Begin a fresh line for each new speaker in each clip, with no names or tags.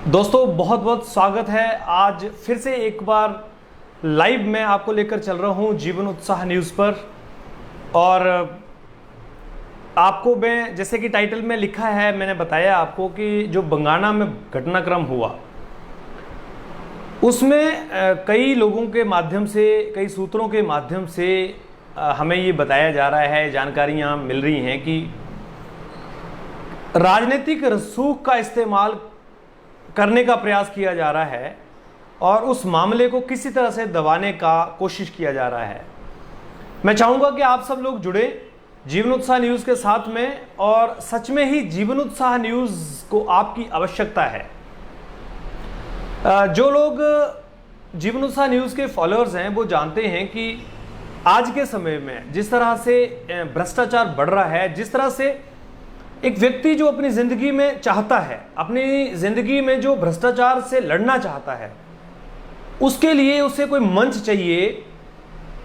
दोस्तों बहुत बहुत स्वागत है। आज फिर से एक बार लाइव मैं आपको लेकर चल रहा हूं जीवन उत्साह न्यूज़ पर। और आपको मैं जैसे कि टाइटल में लिखा है, मैंने बताया आपको कि जो बंगाना में घटनाक्रम हुआ उसमें कई लोगों के माध्यम से, कई सूत्रों के माध्यम से हमें ये बताया जा रहा है, जानकारियाँ मिल रही हैं कि राजनीतिक रसूख का इस्तेमाल करने का प्रयास किया जा रहा है और उस मामले को किसी तरह से दबाने का कोशिश किया जा रहा है। मैं चाहूँगा कि आप सब लोग जुड़े जीवन उत्साह न्यूज़ के साथ में, और सच में ही जीवन उत्साह न्यूज़ को आपकी आवश्यकता है। जो लोग जीवन उत्साह न्यूज़ के फॉलोअर्स हैं वो जानते हैं कि आज के समय में जिस तरह से भ्रष्टाचार बढ़ रहा है, जिस तरह से एक व्यक्ति जो अपनी ज़िंदगी में चाहता है, अपनी ज़िंदगी में जो भ्रष्टाचार से लड़ना चाहता है, उसके लिए उसे कोई मंच चाहिए,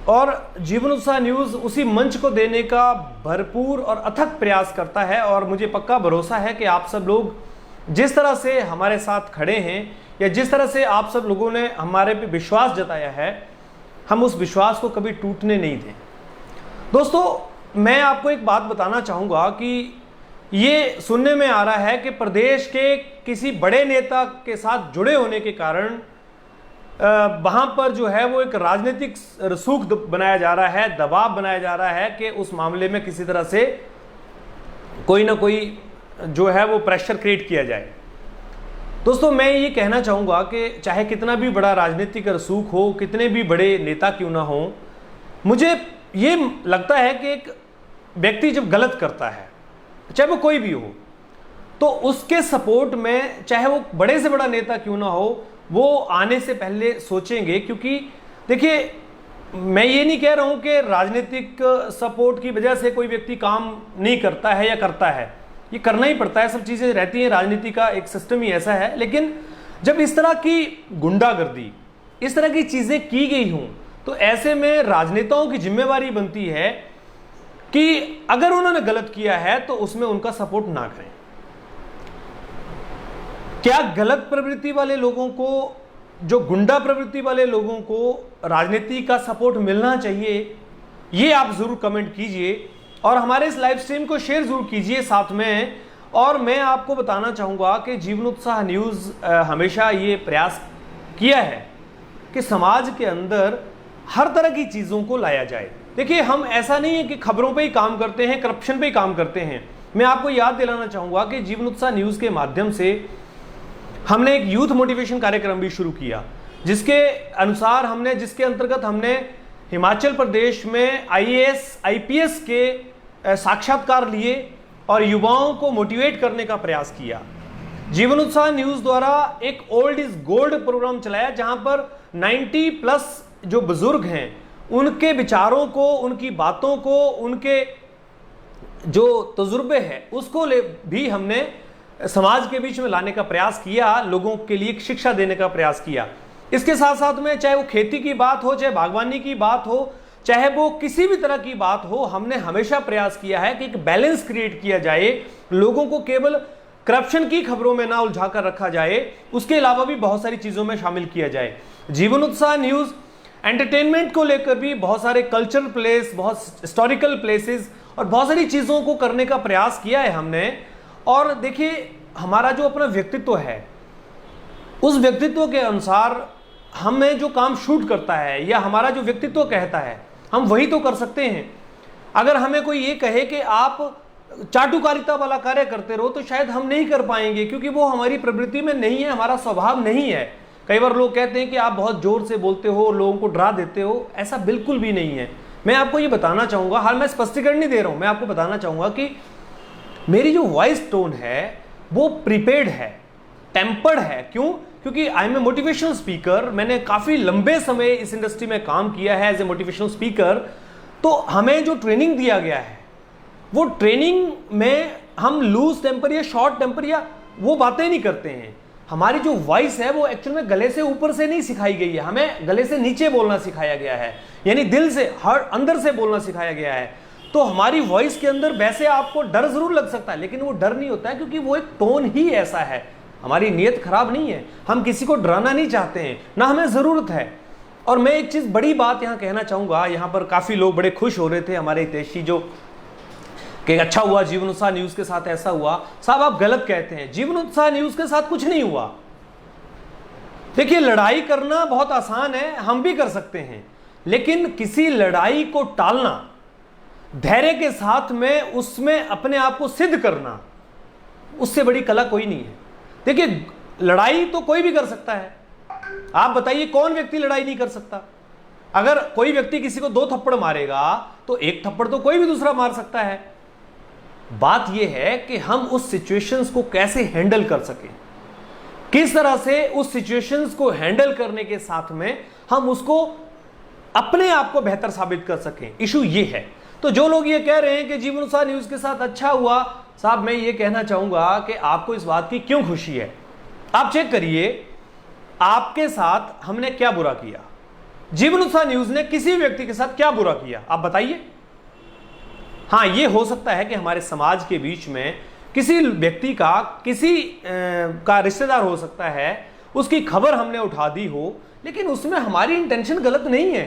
और जीवन उत्साह न्यूज़ उसी मंच को देने का भरपूर और अथक प्रयास करता है। और मुझे पक्का भरोसा है कि आप सब लोग जिस तरह से हमारे साथ खड़े हैं, या जिस तरह से आप सब लोगों ने हमारे पे विश्वास जताया है, हम उस विश्वास को कभी टूटने नहीं दें। दोस्तों, मैं आपको एक बात बताना चाहूँगा कि ये सुनने में आ रहा है कि प्रदेश के किसी बड़े नेता के साथ जुड़े होने के कारण वहाँ पर जो है वो एक राजनीतिक रसूख बनाया जा रहा है, दबाव बनाया जा रहा है कि उस मामले में किसी तरह से कोई ना कोई जो है वो प्रेशर क्रिएट किया जाए। दोस्तों, मैं ये कहना चाहूँगा कि चाहे कितना भी बड़ा राजनीतिक रसूख हो, कितने भी बड़े नेता क्यों ना हो, मुझे ये लगता है कि एक व्यक्ति जब गलत करता है, चाहे वो कोई भी हो, तो उसके सपोर्ट में चाहे वो बड़े से बड़ा नेता क्यों ना हो, वो आने से पहले सोचेंगे। क्योंकि देखिए, मैं ये नहीं कह रहा हूँ कि राजनीतिक सपोर्ट की वजह से कोई व्यक्ति काम नहीं करता है या करता है, ये करना ही पड़ता है, सब चीज़ें रहती हैं, राजनीति का एक सिस्टम ही ऐसा है। लेकिन जब इस तरह की गुंडागर्दी, इस तरह की चीज़ें की गई हों, तो ऐसे में राजनेताओं की जिम्मेवारी बनती है कि अगर उन्होंने गलत किया है तो उसमें उनका सपोर्ट ना करें। क्या गलत प्रवृत्ति वाले लोगों को, जो गुंडा प्रवृत्ति वाले लोगों को राजनीति का सपोर्ट मिलना चाहिए? ये आप जरूर कमेंट कीजिए और हमारे इस लाइव स्ट्रीम को शेयर जरूर कीजिए साथ में। और मैं आपको बताना चाहूँगा कि जीवन उत्साह न्यूज़ हमेशा ये प्रयास किया है कि समाज के अंदर हर तरह की चीज़ों को लाया जाए। देखिए, हम ऐसा नहीं है कि खबरों पे ही काम करते हैं, करप्शन पे ही काम करते हैं। मैं आपको याद दिलाना चाहूँगा कि जीवन उत्साह न्यूज़ के माध्यम से हमने एक यूथ मोटिवेशन कार्यक्रम भी शुरू किया, जिसके अंतर्गत हमने हिमाचल प्रदेश में IAS IPS के साक्षात्कार लिए और युवाओं को मोटिवेट करने का प्रयास किया। जीवन उत्साह न्यूज़ द्वारा एक ओल्ड इज गोल्ड प्रोग्राम चलाया, जहां पर 90+ जो बुजुर्ग हैं उनके विचारों को, उनकी बातों को, उनके जो तजुर्बे हैं उसको भी हमने समाज के बीच में लाने का प्रयास किया, लोगों के लिए शिक्षा देने का प्रयास किया। इसके साथ साथ में चाहे वो खेती की बात हो, चाहे बागवानी की बात हो, चाहे वो किसी भी तरह की बात हो, हमने हमेशा प्रयास किया है कि एक बैलेंस क्रिएट किया जाए, लोगों को केवल करप्शन की खबरों में ना उलझा कर रखा जाए, उसके अलावा भी बहुत सारी चीज़ों में शामिल किया जाए। जीवन उत्साह न्यूज़ एंटरटेनमेंट को लेकर भी बहुत सारे कल्चरल प्लेस, बहुत हिस्टोरिकल प्लेसेस और बहुत सारी चीज़ों को करने का प्रयास किया है हमने। और देखिए, हमारा जो अपना व्यक्तित्व है, उस व्यक्तित्व के अनुसार हमें जो काम शूट करता है या हमारा जो व्यक्तित्व कहता है, हम वही तो कर सकते हैं। अगर हमें कोई ये कहे कि आप चाटुकारिता वाला कार्य करते रहो, तो शायद हम नहीं कर पाएंगे, क्योंकि वो हमारी प्रवृत्ति में नहीं है, हमारा स्वभाव नहीं है। कई बार लोग कहते हैं कि आप बहुत जोर से बोलते हो, लोगों को डरा देते हो, ऐसा बिल्कुल भी नहीं है। मैं आपको ये बताना चाहूँगा, हाल मैं स्पष्टीकरण नहीं दे रहा हूँ, मैं आपको बताना चाहूँगा कि मेरी जो वॉइस टोन है वो प्रीपेड है, टेम्पर्ड है। क्यों? क्योंकि I am a motivational speaker. मैंने काफ़ी लंबे समय इस इंडस्ट्री में काम किया है एज ए मोटिवेशनल स्पीकर। तो हमें जो ट्रेनिंग दिया गया है, वो ट्रेनिंग में हम लूज टेम्पर या शॉर्ट टेम्पर या वो बातें नहीं करते हैं। हमारी जो वॉइस है वो एक्चुअल में गले से ऊपर से नहीं सिखाई गई है, हमें गले से नीचे बोलना सिखाया गया है, यानी दिल से, हर अंदर से बोलना सिखाया गया है। तो हमारी वॉइस के अंदर वैसे आपको डर जरूर लग सकता है, लेकिन वो डर नहीं होता है, क्योंकि वो एक टोन ही ऐसा है हमारी नीयत खराब नहीं है, हम किसी को डराना नहीं चाहते हैं, ना हमें ज़रूरत है। और मैं एक चीज़ बड़ी बात यहाँ कहना चाहूँगा, यहाँ पर काफ़ी लोग बड़े खुश हो रहे थे हमारे हितैषी जो कि अच्छा हुआ जीवन उत्साह न्यूज़ के साथ ऐसा हुआ। साहब आप गलत कहते हैं, जीवन उत्साह न्यूज़ के साथ कुछ नहीं हुआ। देखिए लड़ाई करना बहुत आसान है, हम भी कर सकते हैं, लेकिन किसी लड़ाई को टालना, धैर्य के साथ में उसमें अपने आप को सिद्ध करना, उससे बड़ी कला कोई नहीं है। देखिए लड़ाई तो कोई भी कर सकता है, आप बताइए कौन व्यक्ति लड़ाई नहीं कर सकता? अगर कोई व्यक्ति किसी को 2 थप्पड़ मारेगा तो 1 थप्पड़ तो कोई भी दूसरा मार सकता है। बात यह है कि हम उस सिचुएशंस को कैसे हैंडल कर सकें, किस तरह से उस सिचुएशंस को हैंडल करने के साथ में हम उसको अपने आप को बेहतर साबित कर सकें, इशू ये है। तो जो लोग ये कह रहे हैं कि जीवन उत्साह न्यूज़ के साथ अच्छा हुआ, साहब मैं ये कहना चाहूंगा कि आपको इस बात की क्यों खुशी है। आप चेक करिए आपके साथ हमने क्या बुरा किया, जीवन उत्साह न्यूज़ ने किसी व्यक्ति के साथ क्या बुरा किया, आप बताइए। हाँ ये हो सकता है कि हमारे समाज के बीच में किसी व्यक्ति का किसी का रिश्तेदार हो सकता है, उसकी खबर हमने उठा दी हो, लेकिन उसमें हमारी इंटेंशन गलत नहीं है,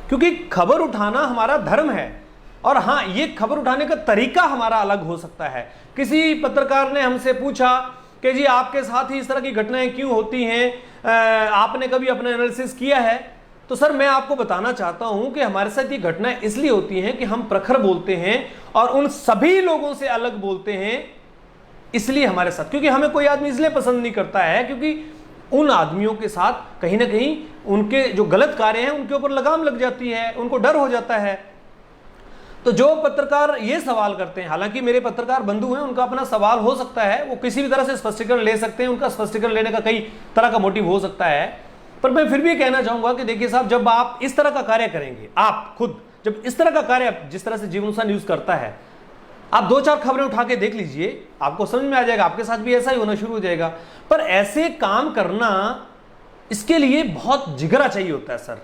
क्योंकि खबर उठाना हमारा धर्म है। और हाँ ये खबर उठाने का तरीका हमारा अलग हो सकता है। किसी पत्रकार ने हमसे पूछा कि जी आपके साथ ही इस तरह की घटनाएं क्यों होती हैं, आपने कभी अपना एनालिसिस किया है? तो सर मैं आपको बताना चाहता हूं कि हमारे साथ ये घटनाएं इसलिए होती हैं कि हम प्रखर बोलते हैं और उन सभी लोगों से अलग बोलते हैं, इसलिए हमारे साथ, क्योंकि हमें कोई आदमी इसलिए पसंद नहीं करता है क्योंकि उन आदमियों के साथ कहीं ना कहीं उनके जो गलत कार्य हैं उनके ऊपर लगाम लग जाती है, उनको डर हो जाता है। तो जो पत्रकार ये सवाल करते हैं, हालांकि मेरे पत्रकार बंधु हैं, उनका अपना सवाल हो सकता है, वो किसी भी तरह से स्पष्टीकरण ले सकते हैं, उनका स्पष्टीकरण लेने का कई तरह का मोटिव हो सकता है, पर मैं फिर भी कहना चाहूंगा कि देखिए साहब, जब आप इस तरह का कार्य करेंगे, आप खुद जब इस तरह का कार्य जिस तरह से जीवन उत्साह न्यूज़ करता है, आप 2-4 खबरें उठा के देख लीजिए, आपको समझ में आ जाएगा, आपके साथ भी ऐसा ही होना शुरू हो जाएगा। पर ऐसे काम करना, इसके लिए बहुत जिगरा चाहिए होता है सर।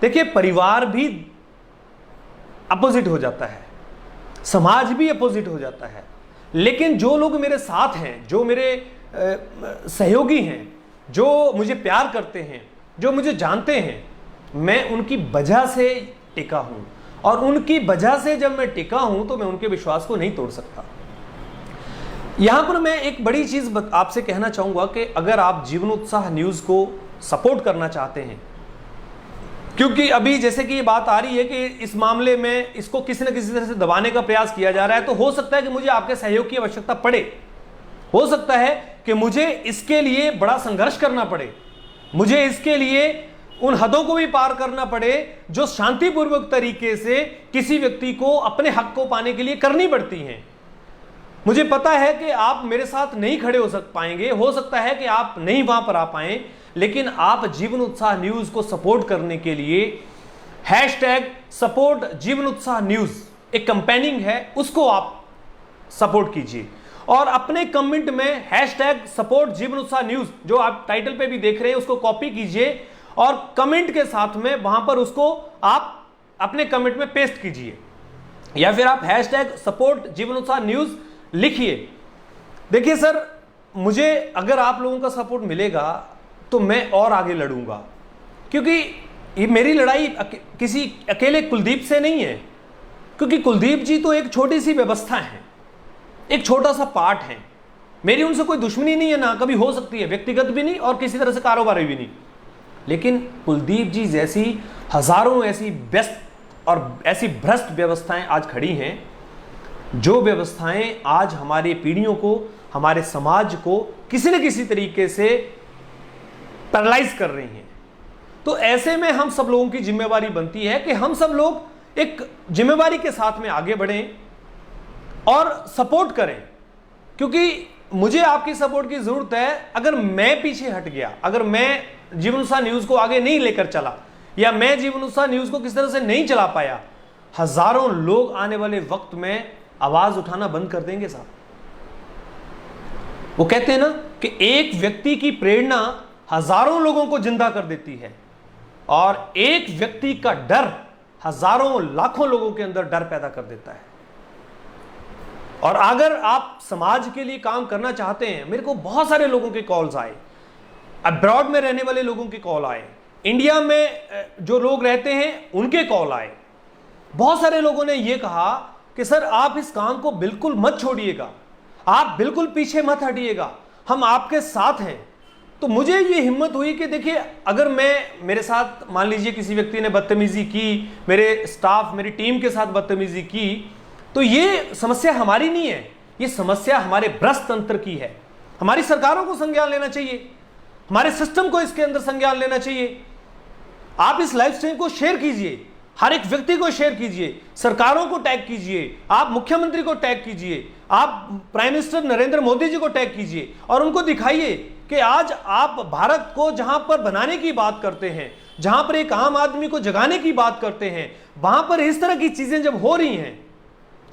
देखिए परिवार भी अपोजिट हो जाता है, समाज भी अपोजिट हो जाता है, लेकिन जो लोग मेरे साथ हैं, जो मेरे सहयोगी हैं, जो मुझे प्यार करते हैं, जो मुझे जानते हैं, मैं उनकी वजह से टिका हूं, और उनकी वजह से जब मैं टिका हूं तो मैं उनके विश्वास को नहीं तोड़ सकता। यहां पर मैं एक बड़ी चीज आपसे कहना चाहूंगा कि अगर आप जीवन उत्साह न्यूज़ को सपोर्ट करना चाहते हैं, क्योंकि अभी जैसे कि ये बात आ रही है कि इस मामले में इसको किसी न किसी तरह से दबाने का प्रयास किया जा रहा है, तो हो सकता है कि मुझे आपके सहयोग की आवश्यकता पड़े, हो सकता है कि मुझे इसके लिए बड़ा संघर्ष करना पड़े, मुझे इसके लिए उन हदों को भी पार करना पड़े जो शांतिपूर्वक तरीके से किसी व्यक्ति को अपने हक को पाने के लिए करनी पड़ती हैं। मुझे पता है कि आप मेरे साथ नहीं खड़े हो पाएंगे, हो सकता है कि आप नहीं वहां पर आ पाए, लेकिन आप जीवन उत्साह न्यूज़ को सपोर्ट करने के लिए #सपोर्ट जीवन उत्साह न्यूज़ एक कंपेनिंग है, उसको आप सपोर्ट कीजिए और अपने कमेंट में #सपोर्ट जीवन उत्साह न्यूज़ जो आप टाइटल पे भी देख रहे हैं उसको कॉपी कीजिए और कमेंट के साथ में वहां पर उसको आप अपने कमेंट में पेस्ट कीजिए, या फिर आप #सपोर्ट जीवन उत्साह न्यूज़ लिखिए। देखिए सर, मुझे अगर आप लोगों का सपोर्ट मिलेगा तो मैं और आगे लड़ूंगा, क्योंकि ये मेरी लड़ाई किसी अकेले कुलदीप से नहीं है, क्योंकि कुलदीप जी तो एक छोटी सी व्यवस्था है, एक छोटा सा पार्ट है। मेरी उनसे कोई दुश्मनी नहीं है, ना कभी हो सकती है, व्यक्तिगत भी नहीं और किसी तरह से कारोबारी भी नहीं, लेकिन कुलदीप जी जैसी हजारों ऐसी व्यस्त और ऐसी भ्रष्ट व्यवस्थाएं आज खड़ी हैं, जो व्यवस्थाएं आज हमारी पीढ़ियों को, हमारे समाज को किसी न किसी तरीके से पैरालाइज कर रही हैं। तो ऐसे में हम सब लोगों की जिम्मेवारी बनती है कि हम सब लोग एक जिम्मेवारी के साथ में आगे बढ़ें और सपोर्ट करें, क्योंकि मुझे आपकी सपोर्ट की जरूरत है। अगर मैं पीछे हट गया, अगर मैं जीवन उत्साह न्यूज़ को आगे नहीं लेकर चला, या मैं जीवन उत्साह न्यूज़ को किस तरह से नहीं चला पाया, हजारों लोग आने वाले वक्त में आवाज उठाना बंद कर देंगे साहब। वो कहते हैं ना कि एक व्यक्ति की प्रेरणा हजारों लोगों को जिंदा कर देती है, और एक व्यक्ति का डर हजारों लाखों लोगों के अंदर डर पैदा कर देता है। और अगर आप समाज के लिए काम करना चाहते हैं, मेरे को बहुत सारे लोगों के कॉल्स आए, अब्रॉड में रहने वाले लोगों के कॉल आए, इंडिया में जो लोग रहते हैं उनके कॉल आए। बहुत सारे लोगों ने यह कहा कि सर आप इस काम को बिल्कुल मत छोड़िएगा, आप बिल्कुल पीछे मत हटिएगा, हम आपके साथ हैं। तो मुझे ये हिम्मत हुई कि देखिए, अगर मेरे साथ मान लीजिए किसी व्यक्ति ने बदतमीजी की, मेरे स्टाफ मेरी टीम के साथ बदतमीजी की, तो ये समस्या हमारी नहीं है, ये समस्या हमारे भ्रष्ट तंत्र की है। हमारी सरकारों को संज्ञान लेना चाहिए, हमारे सिस्टम को इसके अंदर संज्ञान लेना चाहिए। आप इस लाइव स्ट्रीम को शेयर कीजिए, हर एक व्यक्ति को शेयर कीजिए, सरकारों को टैग कीजिए, आप मुख्यमंत्री को टैग कीजिए, आप प्राइम मिनिस्टर नरेंद्र मोदी जी को टैग कीजिए और उनको दिखाइए कि आज आप भारत को जहां पर बनाने की बात करते हैं, जहां पर एक आम आदमी को जगाने की बात करते हैं, वहां पर इस तरह की चीजें जब हो रही हैं,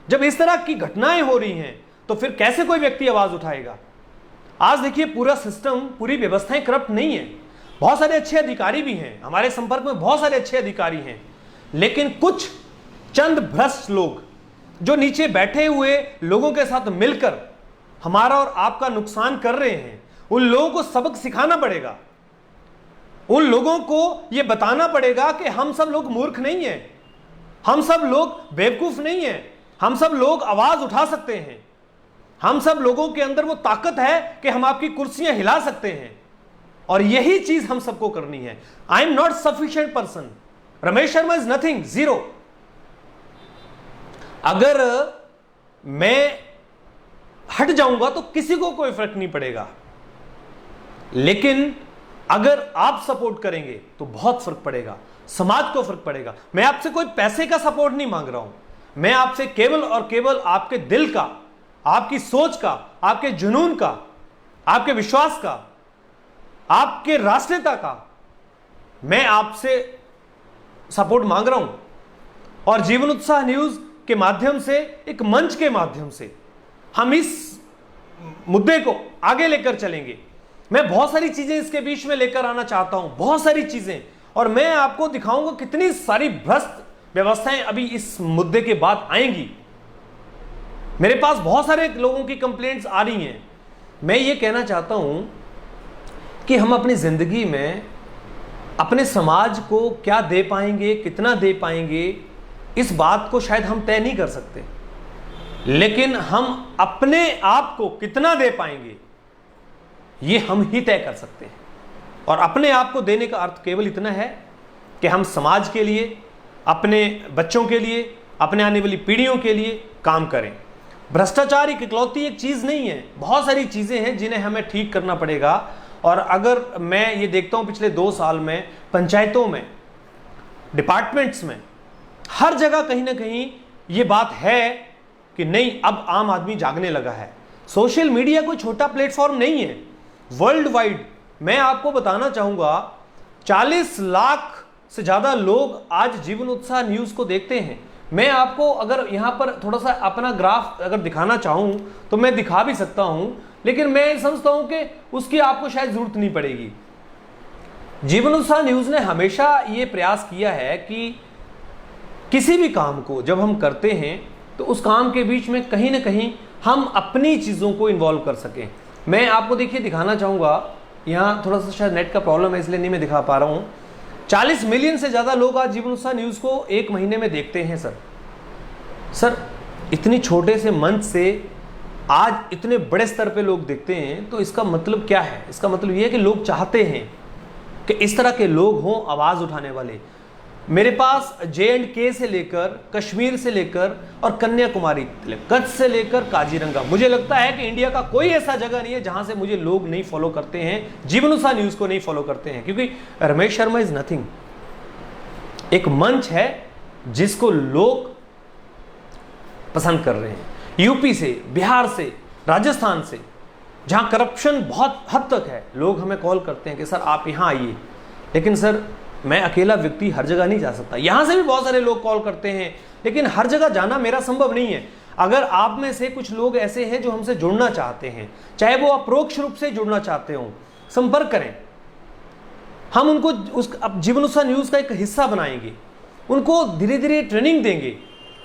जब इस तरह की घटनाएं हो रही हैं, तो फिर कैसे कोई व्यक्ति आवाज उठाएगा। आज देखिए, पूरा सिस्टम, पूरी व्यवस्थाएं करप्ट नहीं है। बहुत सारे अच्छे अधिकारी भी हैं, हमारे संपर्क में बहुत सारे अच्छे अधिकारी हैं, लेकिन कुछ चंद भ्रष्ट लोग जो नीचे बैठे हुए लोगों के साथ मिलकर हमारा और आपका नुकसान कर रहे हैं, उन लोगों को सबक सिखाना पड़ेगा। उन लोगों को यह बताना पड़ेगा कि हम सब लोग मूर्ख नहीं हैं, हम सब लोग बेवकूफ नहीं हैं, हम सब लोग आवाज उठा सकते हैं, हम सब लोगों के अंदर वो ताकत है कि हम आपकी कुर्सियां हिला सकते हैं। और यही चीज हम सबको करनी है। I am not sufficient person, Ramesh Sharma is nothing, zero. अगर मैं हट जाऊंगा तो किसी को कोई फर्क नहीं पड़ेगा, लेकिन अगर आप सपोर्ट करेंगे तो बहुत फर्क पड़ेगा, समाज को फर्क पड़ेगा। मैं आपसे कोई पैसे का सपोर्ट नहीं मांग रहा हूं, मैं आपसे केवल और केवल आपके दिल का, आपकी सोच का, आपके जुनून का, आपके विश्वास का, आपके राष्ट्रीयता का मैं आपसे सपोर्ट मांग रहा हूं। और जीवन उत्साह न्यूज के माध्यम से, एक मंच के माध्यम से हम इस मुद्दे को आगे लेकर चलेंगे। मैं बहुत सारी चीजें इसके बीच में लेकर आना चाहता हूं, बहुत सारी चीजें, और मैं आपको दिखाऊंगा कितनी सारी भ्रष्ट व्यवस्थाएं अभी इस मुद्दे के बाद आएंगी। मेरे पास बहुत सारे लोगों की कंप्लेंट्स आ रही हैं। मैं ये कहना चाहता हूं कि हम अपनी जिंदगी में अपने समाज को क्या दे पाएंगे, कितना दे पाएंगे, इस बात को शायद हम तय नहीं कर सकते, लेकिन हम अपने आप को कितना दे पाएंगे ये हम ही तय कर सकते हैं। और अपने आप को देने का अर्थ केवल इतना है कि हम समाज के लिए, अपने बच्चों के लिए, अपने आने वाली पीढ़ियों के लिए काम करें। भ्रष्टाचार एक इकलौती एक चीज नहीं है, बहुत सारी चीजें हैं जिन्हें हमें ठीक करना पड़ेगा। और अगर मैं ये देखता हूं पिछले 2 साल में पंचायतों में, डिपार्टमेंट्स में, हर जगह कहीं ना कहीं ये बात है कि नहीं, अब आम आदमी जागने लगा है। सोशल मीडिया कोई छोटा प्लेटफॉर्म नहीं है, वर्ल्ड वाइड मैं आपको बताना चाहूंगा 40 लाख से ज्यादा लोग आज जीवन उत्साह न्यूज को देखते हैं। मैं आपको अगर यहां पर थोड़ा सा अपना ग्राफ अगर दिखाना चाहूं तो मैं दिखा भी सकता हूं, लेकिन मैं समझता हूं कि उसकी आपको शायद जरूरत नहीं पड़ेगी। जीवन उत्साह न्यूज ने हमेशा ये प्रयास किया है कि किसी भी काम को जब हम करते हैं तो उस काम के बीच में कहीं ना कहीं हम अपनी चीजों को इन्वॉल्व कर सकें। मैं आपको देखिए दिखाना चाहूंगा, यहाँ थोड़ा सा शायद नेट का प्रॉब्लम है इसलिए नहीं मैं दिखा पा रहा हूँ। 40 मिलियन से ज्यादा लोग आज जीवन उत्साह न्यूज को एक महीने में देखते हैं। सर इतनी छोटे से मंच से आज इतने बड़े स्तर पे लोग देखते हैं, तो इसका मतलब क्या है? इसका मतलब यह है कि लोग चाहते हैं कि इस तरह के लोग हों आवाज उठाने वाले। मेरे पास J&K से लेकर, कश्मीर से लेकर और कन्याकुमारी, कच्छ से लेकर काजीरंगा, मुझे लगता है कि इंडिया का कोई ऐसा जगह नहीं है जहां से मुझे लोग नहीं फॉलो करते हैं, जीवन उत्साह न्यूज को नहीं फॉलो करते हैं, क्योंकि रमेश शर्मा इज नथिंग। एक मंच है जिसको लोग पसंद कर रहे हैं। यूपी से, बिहार से, राजस्थान से, जहां करप्शन बहुत हद तक है, लोग हमें कॉल करते हैं कि सर आप यहां आइए। लेकिन सर मैं अकेला व्यक्ति हर जगह नहीं जा सकता। यहां से भी बहुत सारे लोग कॉल करते हैं, लेकिन हर जगह जाना मेरा संभव नहीं है। अगर आप में से कुछ लोग ऐसे हैं जो हमसे जुड़ना चाहते हैं, चाहे वो अप्रोक्ष रूप से जुड़ना चाहते हो, संपर्क करें। हम उनको जीवन उत्साह न्यूज का एक हिस्सा बनाएंगे, उनको धीरे धीरे ट्रेनिंग देंगे,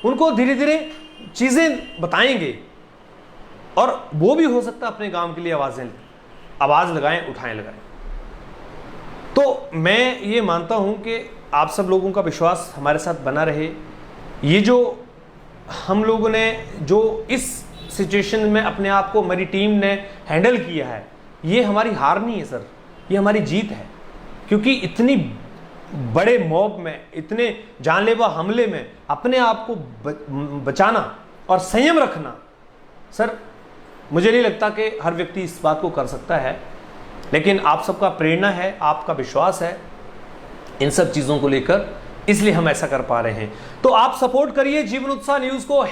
उनको धीरे धीरे चीजें बताएंगे और वो भी हो सकता है अपने गांव के लिए आवाज़ लगाएं, उठाएं, लगाएं। तो मैं ये मानता हूं कि आप सब लोगों का विश्वास हमारे साथ बना रहे। ये जो हम लोगों ने जो इस सिचुएशन में अपने आप को हमारी टीम ने हैंडल किया है, ये हमारी हार नहीं है सर, ये हमारी जीत है। क्योंकि इतनी बड़े मॉब में, इतने जानलेवा हमले में अपने आप को बचाना और संयम रखना, सर मुझे नहीं लगता कि हर व्यक्ति इस बात को कर सकता है। लेकिन आप सबका प्रेरणा है, आपका विश्वास है इन सब चीज़ों को लेकर, इसलिए हम ऐसा कर पा रहे हैं। तो आप सपोर्ट करिए जीवन उत्साह न्यूज़ को,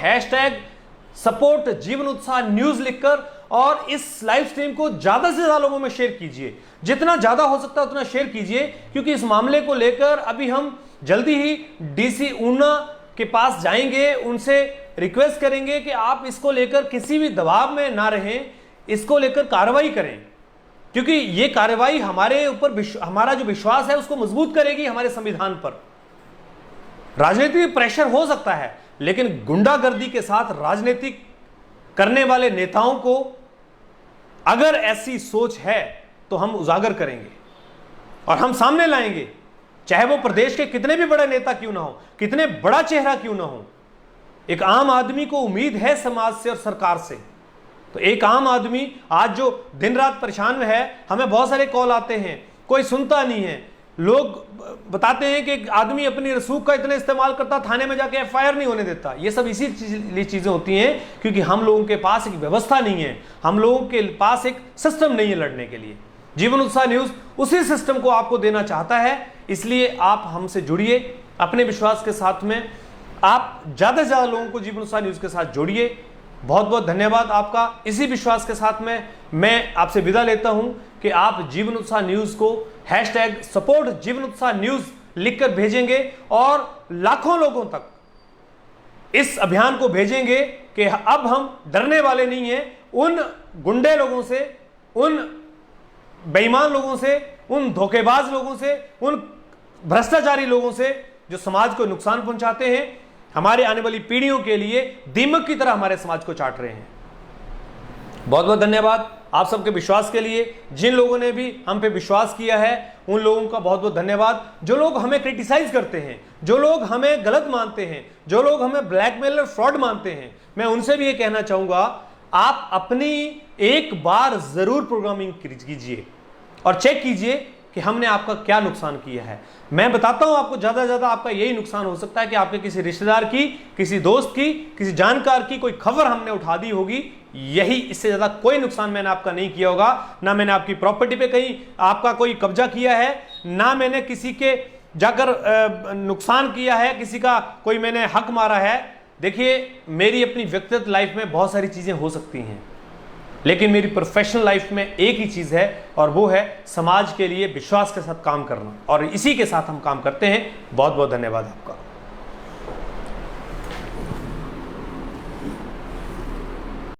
#सपोर्ट जीवन उत्साह न्यूज़ लिखकर, और इस लाइव स्ट्रीम को ज़्यादा से ज़्यादा लोगों में शेयर कीजिए। जितना ज़्यादा हो सकता है उतना शेयर कीजिए, क्योंकि इस मामले को लेकर अभी हम जल्दी ही DC ऊना के पास जाएंगे, उनसे रिक्वेस्ट करेंगे कि आप इसको लेकर किसी भी दबाव में ना रहें, इसको लेकर कार्रवाई करें, क्योंकि ये कार्रवाई हमारे ऊपर हमारा जो विश्वास है उसको मजबूत करेगी हमारे संविधान पर। राजनीतिक प्रेशर हो सकता है, लेकिन गुंडागर्दी के साथ राजनीतिक करने वाले नेताओं को अगर ऐसी सोच है तो हम उजागर करेंगे और हम सामने लाएंगे, चाहे वो प्रदेश के कितने भी बड़े नेता क्यों ना हो, कितने बड़ा चेहरा क्यों ना हो। एक आम आदमी को उम्मीद है समाज से और सरकार से। तो एक आम आदमी आज जो दिन रात परेशान है, हमें बहुत सारे कॉल आते हैं, कोई सुनता नहीं है। लोग बताते हैं कि आदमी अपनी रसूख का इतना इस्तेमाल करता, थाने में जाके FIR नहीं होने देता। ये सब इसीलिए चीज़ें होती हैं क्योंकि हम लोगों के पास एक व्यवस्था नहीं है, हम लोगों के पास एक सिस्टम नहीं है लड़ने के लिए। जीवन उत्साह न्यूज़ उसी सिस्टम को आपको देना चाहता है, इसलिए आप हमसे जुड़िए अपने विश्वास के साथ में। आप ज़्यादा से ज़्यादा लोगों को जीवन उत्साह न्यूज़ के साथ जोड़िए। बहुत बहुत धन्यवाद आपका। इसी विश्वास के साथ में मैं आपसे विदा लेता हूं कि आप जीवन उत्साह न्यूज़ को #सपोर्ट जीवन उत्साह न्यूज़ लिखकर भेजेंगे और लाखों लोगों तक इस अभियान को भेजेंगे कि अब हम डरने वाले नहीं हैं उन गुंडे लोगों से, उन बेईमान लोगों से, उन धोखेबाज लोगों से, उन भ्रष्टाचारी लोगों से जो समाज को नुकसान पहुंचाते हैं, हमारे आने वाली पीढ़ियों के लिए दीमक की तरह हमारे समाज को चाट रहे हैं। बहुत बहुत धन्यवाद आप सबके विश्वास के लिए। जिन लोगों ने भी हम पे विश्वास किया है उन लोगों का बहुत बहुत धन्यवाद। जो लोग हमें क्रिटिसाइज करते हैं, जो लोग हमें गलत मानते हैं, जो लोग हमें ब्लैकमेलर, फ्रॉड मानते हैं, मैं उनसे भी ये कहना चाहूंगा, आप अपनी एक बार जरूर प्रोग्रामिंग कीजिए और चेक कीजिए कि हमने आपका क्या नुकसान किया है। मैं बताता हूं आपको, ज्यादा से ज्यादा आपका यही नुकसान हो सकता है कि आपके किसी रिश्तेदार की, किसी दोस्त की, किसी जानकार की कोई खबर हमने उठा दी होगी। यही, इससे ज्यादा कोई नुकसान मैंने आपका नहीं किया होगा। ना मैंने आपकी प्रॉपर्टी पे कहीं आपका कोई कब्जा किया है, ना मैंने किसी के जाकर नुकसान किया है, किसी का कोई मैंने हक मारा है। देखिए, मेरी अपनी व्यक्तिगत लाइफ में बहुत सारी चीजें हो सकती हैं, लेकिन मेरी प्रोफेशनल लाइफ में एक ही चीज़ है और वो है समाज के लिए विश्वास के साथ काम करना, और इसी के साथ हम काम करते हैं। बहुत बहुत धन्यवाद आपका।